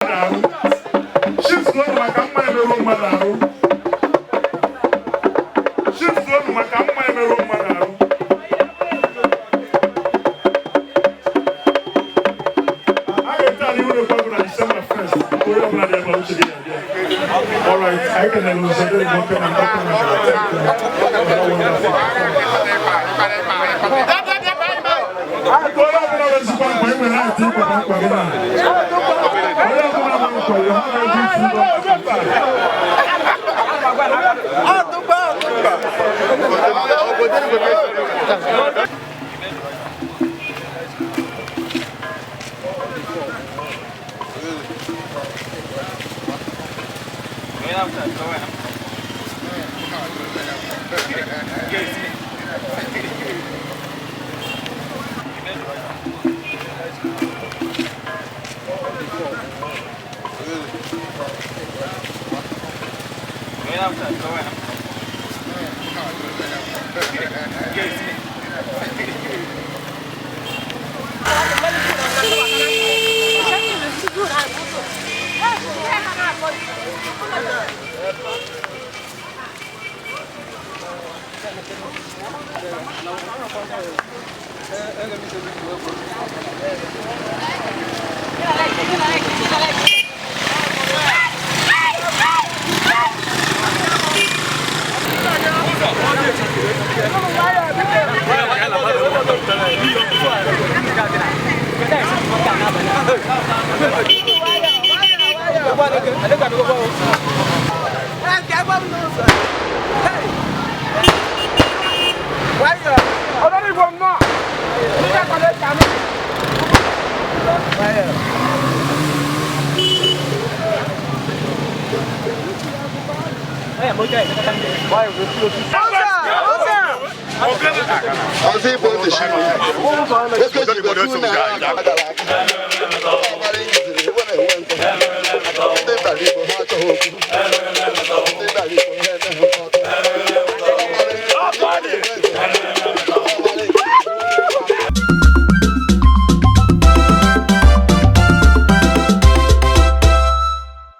Ships go ma ka mma emerụ mmadụ ahụ. Ships go ma ka mma emerụ mmadụ ahụ. I can tell you the problem on December 1st. All right, I can elucidate the token and I was able to shoot.